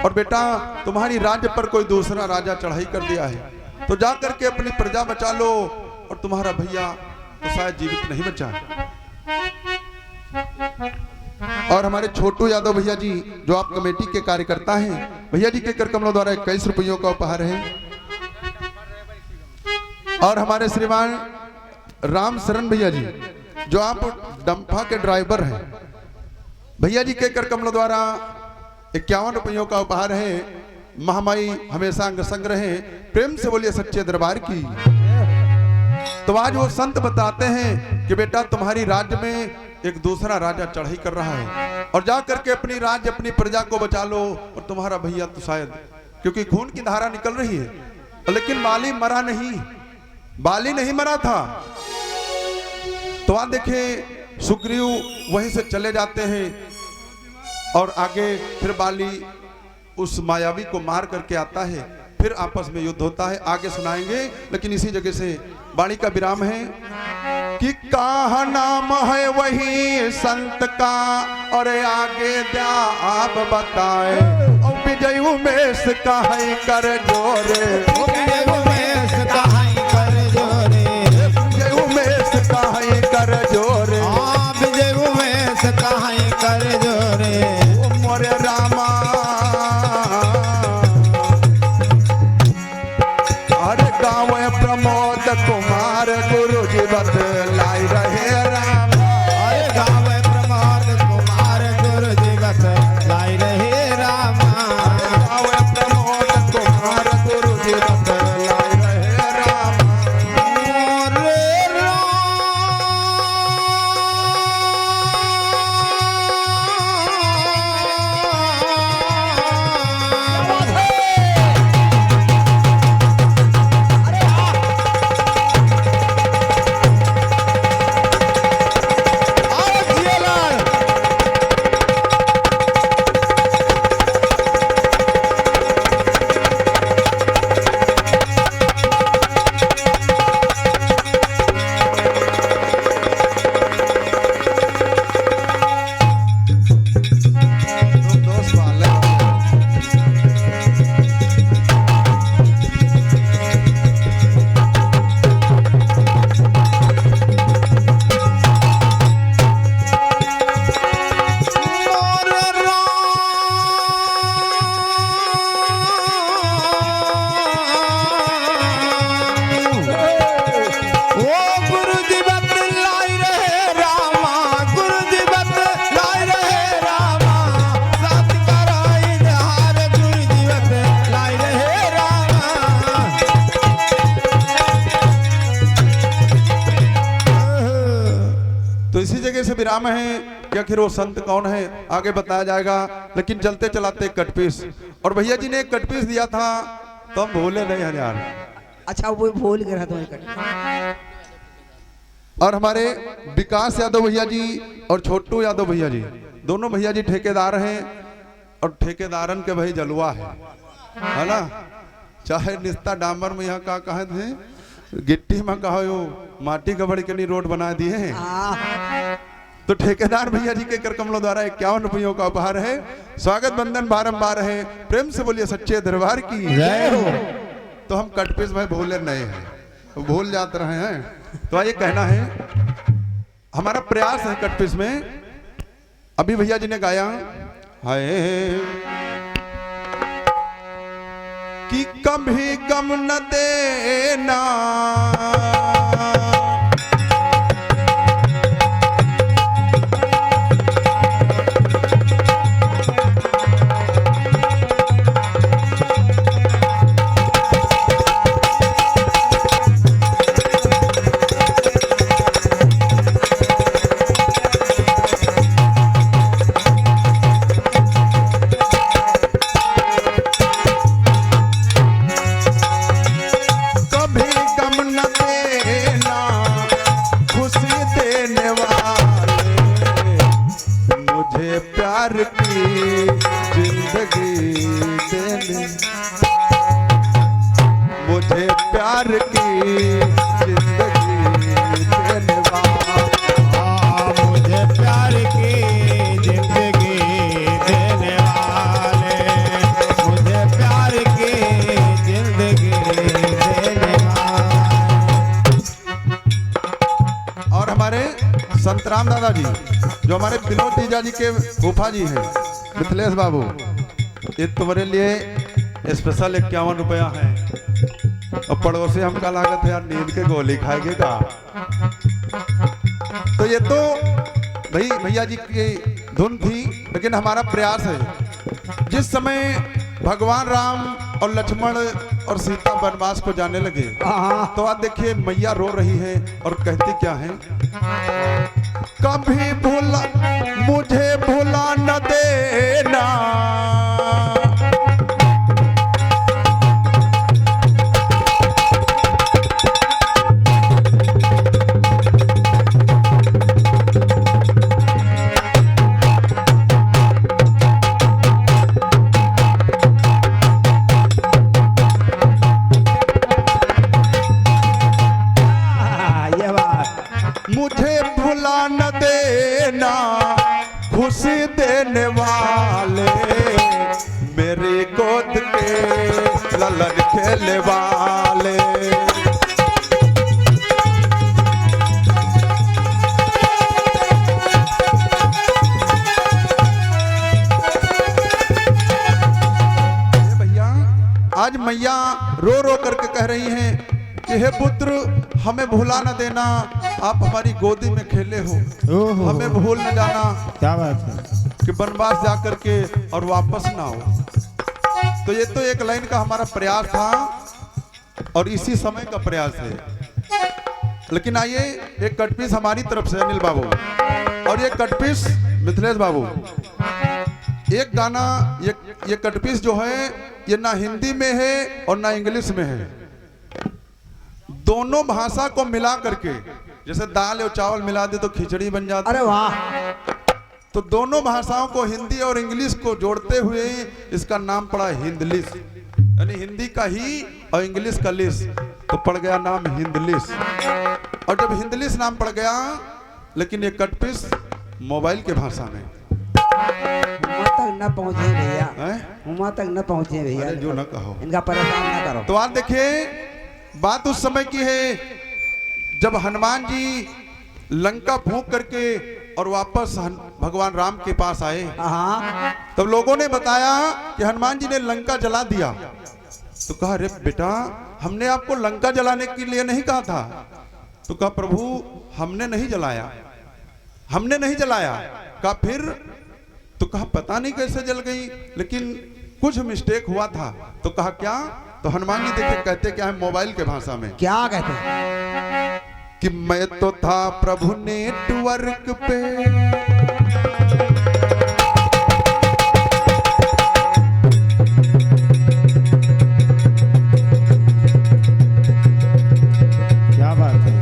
और बेटा तुम्हारी राज्य पर कोई दूसरा राजा चढ़ाई कर दिया है, तो जा करके अपनी प्रजा बचा लो और तुम्हारा भैया तो शायद जीवित नहीं बचा। और हमारे छोटू यादव भैया जी जो आप कमेटी के कार्यकर्ता हैं, भैया जी के कर कमलों द्वारा 21 रुपयों का उपहार है। और हमारे श्रीमान राम शरण भैया जी जो आप डंफा के ड्राइवर हैं, भैया जी के कर कमलों द्वारा 51 रुपयों का उपहार है। महामाई हमेशा अंग संग रहे, प्रेम से बोलिए सच्चे दरबार की। तो आज वो संत बताते हैं कि बेटा तुम्हारी राज्य में एक दूसरा राजा चढ़ाई कर रहा है और जा करके अपनी राज्य अपनी प्रजा को बचा लो और तुम्हारा भैया तो शायद, क्योंकि खून की धारा निकल रही है। लेकिन बाली मरा नहीं, बाली नहीं मरा था। तो वहां देखे सुग्रीव वहीं से चले जाते हैं और आगे फिर बाली उस मायावी को मार करके आता है, फिर आपस में युद्ध होता है। आगे सुनाएंगे, लेकिन इसी जगह से वाणी का विराम है कि कहा नाम है वही संत का और आगे क्या आप बताए। और विजय उमेश का है कर जोरे, विजय उमेश का है कर जोरे, विजय उमेश का है कर जोरे, विजय उमेश का है कर जोरे। मोरे रामा अरे गाँव प्रमोद कुमार गुरु जी बतलाई रहे राम। अरे गाँव प्रमोद कुमार गुरु जी बतलाई रहे राम। गाँव प्रमोद कुमार गुरु जी बतलाई रहे राम। मोरे से विराम है कि आखिर वो संत कौन है आगे बताया जाएगा। लेकिन चलते चलाते कटपीस, और भैया जी ने एक कटपीस दिया था तो हम भूले नहीं हैं यार। अच्छा वो भूल गया तो और हमारे विकास यादव भैया जी और छोटू यादव भैया जी, दोनों भैया जी ठेकेदार हैं और ठेकेदारन के भाई जलवा है ना। चाहे निस्ता डामर में यहाँ का कहे थे, गिट्टी में कहो यो माटी का बड़ी कनी रोड बना दिए हैं। तो ठेकेदार भैया जी के कर कमलों द्वारा 51 रुपयों का उपहार है। स्वागत बंधन बारंबार है, प्रेम से बोलिए सच्चे दरबार की जय हो। तो हम कटपीस में भूले नए हैं, भूल जाते रहे हैं। तो आइए कहना है, हमारा प्रयास है कटपीस में। अभी भैया जी ने गाया हाय कि कभी गम न देना, मुझे प्यार की जिंदगी देने वाले, मुझे प्यार की जिंदगी देने वाले, मुझे प्यार की जिंदगी देने वाले। और हमारे संतराम दादा जी जो हमारे विनोद जीजा जी के फूफा जी हैं, मिथिलेश बाबू, ये तुम्हारे लिए स्पेशल 51 रुपया है। और पड़ोसी हमका लागत है यार नींद के गोली खाएंगे का। तो ये तो भाई भैया जी की धुन थी, लेकिन हमारा प्रयास है। जिस समय भगवान राम और लक्ष्मण और सीता वनवास को जाने लगे, तो आज देखिए मैया रो रही है और कहती क्या है, कभी भूला मुझे भूला न देना, मुझे भुला न देना, खुशी देने वाले, मेरी गोद के ललन खेलने वाले। भैया आज मैया रो रो करके कह रही हैं कि हे पुत्र हमें भुला न देना, आप हमारी गोदी में खेले हो, हमें भूल न जाना। क्या बात है कि वनवास जा करके और वापस ना हो। तो ये तो एक लाइन का हमारा प्रयास था और इसी समय का प्रयास है। लेकिन आइए एक कटपीस हमारी तरफ से अनिल बाबू और ये कटपीस मिथिलेश बाबू, एक गाना ये कटपीस जो है ये ना हिंदी में है और ना इंग्लिश में है, दोनों भाषा को मिला करके, जैसे दाल और चावल मिला दे तो खिचड़ी बन जाती। अरे वाह। तो दोनों भाषाओं को हिंदी और इंग्लिश को जोड़ते हुए इसका नाम पड़ा हिंदलिश, यानी हिंदी का ही और इंग्लिश का लिश, तो पड़ गया नाम हिंदलिश। और जब हिंदलिश नाम पड़ गया, लेकिन ये कटपीस मोबाइल के भाषा में वहाँ तक न पहुँचे भैया, वहाँ तक न पहुँचे भैया, जो न कहो, इनका परेशान न करो। तो आप देखिए बात उस समय की है जब हनुमान जी लंका फूंक करके और वापस भगवान राम के पास आए। तब लोगों ने बताया कि हनुमान जी ने लंका जला दिया। तो कहा अरे बेटा हमने आपको लंका जलाने के लिए नहीं कहा था। तो कहा प्रभु हमने नहीं जलाया, हमने नहीं जलाया। कहा फिर? तो कहा पता नहीं कैसे जल गई, लेकिन कुछ मिस्टेक हुआ था। तो कहा क्या? तो हनुमान जी देखे कहते क्या है मोबाइल के भाषा में, क्या कहते हैं कि मैं तो था प्रभु नेटवर्क पे, क्या बात है।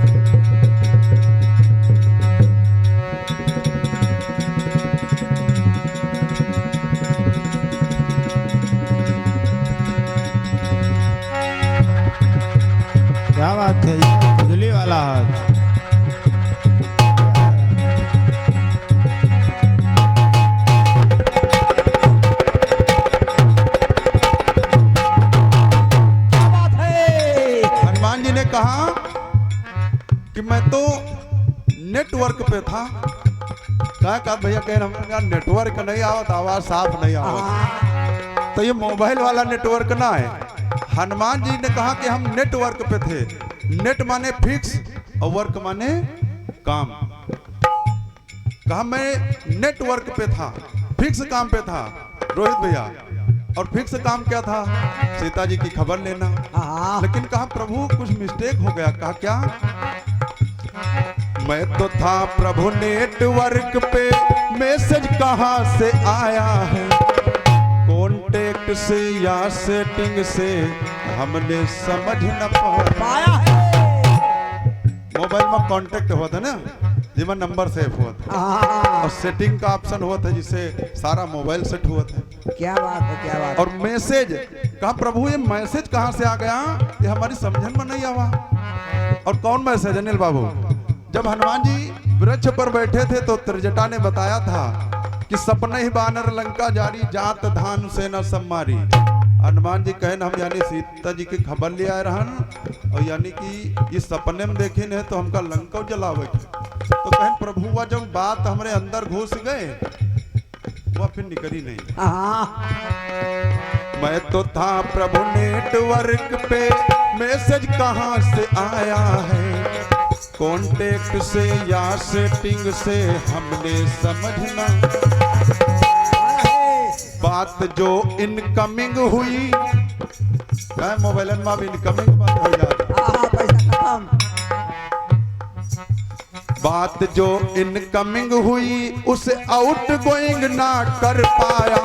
क्या बात है, बिजली वाला हाथ। पे था। कहा भैया कह रहे यार नेटवर्क नहीं आवत, आवाज साफ नहीं आवत। तो ये मोबाइल वाला नेटवर्क ना है। हनुमान जी ने कहा कि हम नेटवर्क पे थे। नेट माने फिक्स और वर्क माने काम। कहा मैं नेटवर्क पे था, फिक्स काम पे था रोहित भैया। और फिक्स काम क्या था? सीता जी की खबर लेना। लेकिन कहा प्रभु कुछ मिस्टेक हो गया। कहा क्या? मैं तो था प्रभु नेटवर्क पे, मैसेज कहाँ से आया है? कॉन्टेक्ट से या सेटिंग से हमने समझ न पाया है। मोबाइल में कॉन्टेक्ट हुआ था ना, जिसमें नंबर सेव हुआ था, और सेटिंग का ऑप्शन हुआ था जिससे सारा मोबाइल सेट हुआ था। क्या बात है, क्या बात। और मैसेज, कहा प्रभु ये मैसेज कहाँ से आ गया? ये हमारी समझन में नहीं आवा। और कौन मैसेज? अनिल बाबू, जब हनुमान जी वृक्ष पर बैठे थे तो त्रिजटा ने बताया था कि सपने ही बानर लंका जारी, जात धान से न सम्मारी। हनुमान जी कहे हम यानी सीता जी की खबर ले आए रहन, और यानी कि ये सपने में देखे नहीं तो हमका लंका जलावे। तो कहें प्रभु वह जब बात हमारे अंदर घुस गए वह फिर निकली नहीं। मैं तो था प्रभु नेटवर्क पे, मैसेज कहाँ से आया है? कॉन्टेक्ट से या सेटिंग से हमने समझना। बात जो इनकमिंग हुई, मोबाइल में भी इनकमिंग बंद हो जाता। बात जो इनकमिंग हुई उसे आउट गोइंग ना कर पाया,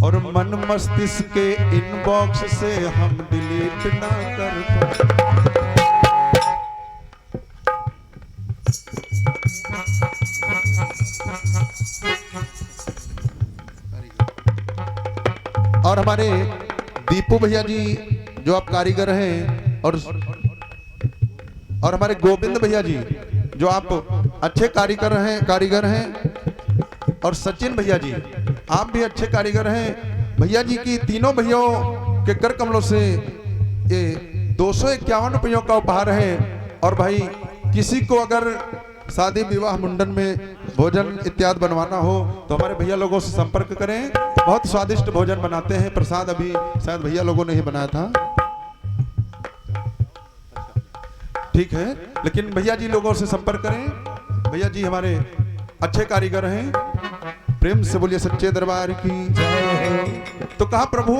और मन मस्तिष्क के इनबॉक्स से हम डिलीट ना कर पाए। और हमारे दीपू भैया जी जो आप कारीगर हैं, और हमारे गोविंद भैया जी जो आप अच्छे कारीगर हैं, और सचिन भैया जी आप भी अच्छे कारीगर हैं। भैया जी की तीनों भैयों के कर कमलों से ये 251 रुपयों का उपहार है। और भाई किसी को अगर शादी विवाह मुंडन में भोजन इत्यादि बनवाना हो तो हमारे भैया लोगों से संपर्क करें। बहुत स्वादिष्ट भोजन बनाते हैं। प्रसाद अभी शायद भैया लोगों ने ही बनाया था, ठीक है, लेकिन भैया जी लोगों से संपर्क करें। भैया जी हमारे अच्छे कारीगर हैं। प्रेम से बोलिए सच्चे दरबार की जय। तो कहा प्रभु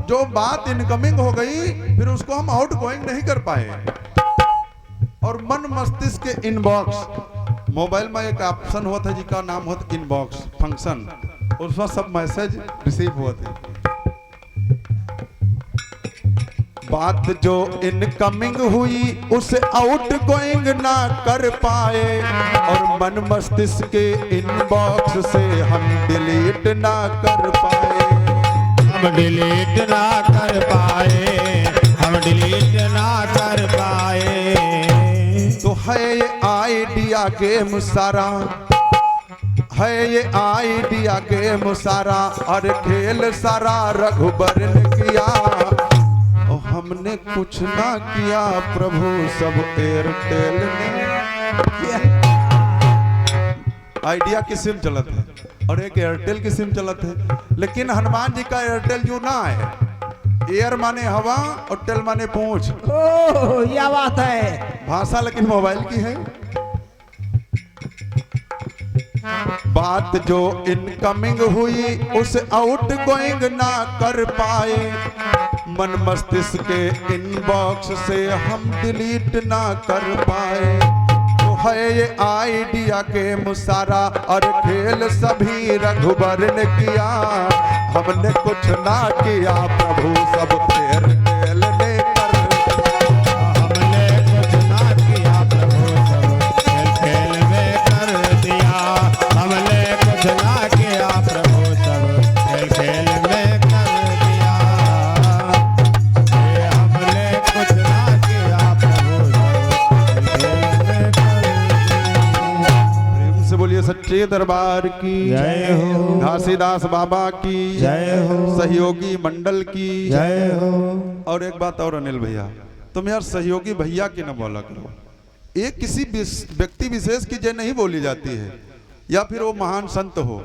जो बात इनकमिंग हो गई फिर उसको हम आउट गोइंग नहीं कर पाए, और मन मस्तिष्क के इनबॉक्स, मोबाइल में एक ऑप्शन हुआ था जिसका नाम हुआ था इनबॉक्स फंक्शन, उसमें सब मैसेज रिसीव हुए थे। बात जो इनकमिंग हुई उसे आउट गोइंग ना कर पाए, और मन मस्तिष्क के इनबॉक्स से हम डिलीट ना कर पाए। हम डिलीट ना कर पाए, हम डिलीट ना कर पाए। तो है ये आइडिया गेम सारा, है ये आइडिया गेम सारा, और खेल सारा रघुबर ने किया, और हमने कुछ ना किया प्रभु सब एयरटेल ने किया। आइडिया की सिम चलत है और एक एयरटेल की सिम चलत है, लेकिन हनुमान जी का एयरटेल जो ना है, एयर माने हवा और टेल माने पूंछ। ओह यह बात है, भाषा लेकिन मोबाइल की है। बात जो इनकमिंग हुई उसे आउट गोइंग ना कर पाए, मन मस्तिष्क के इनबॉक्स से हम डिलीट ना कर पाए। तो है ये आइडिया गेम सारा, और खेल सभी रघुबर ने किया, हमने कुछ ना किया प्रभु सब एयरटेल ने कर। हमने कुछ ना किया प्रभु सब खेल में कर दिया। हमने कुछ ना किया प्रभु सब खेल में कर दिया। हमने कुछ ना किया प्रभु सब खेल में कर दिया। प्रेम से बोलिए सच्चे दरबार की जय हो। घासीदास बाबा की जय हो। सहयोगी मंडल की जय हो। और एक बात और अनिल भैया, तुम यार सहयोगी भैया की न बोला करो, एक किसी व्यक्ति विशेष की जय नहीं बोली जाती है, या फिर वो महान संत हो।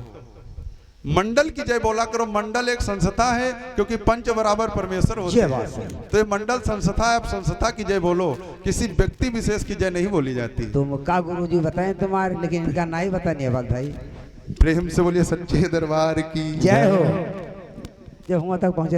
मंडल की जय बोला करो। मंडल एक संस्था है, क्योंकि पंच बराबर परमेश्वर होते ये बात हैं। सही। तो ये मंडल संस्था है, आप संस्था की जय बोलो, किसी व्यक्ति विशेष की जय नहीं बोली जाती। तुम का गुरुजी बताएं तुम्हारे, लेकिन इनका नहीं बताने बात भाई। प्रेम से बोलिए सच्चे दरबार की जय हो। जब वहां तक पहुंचे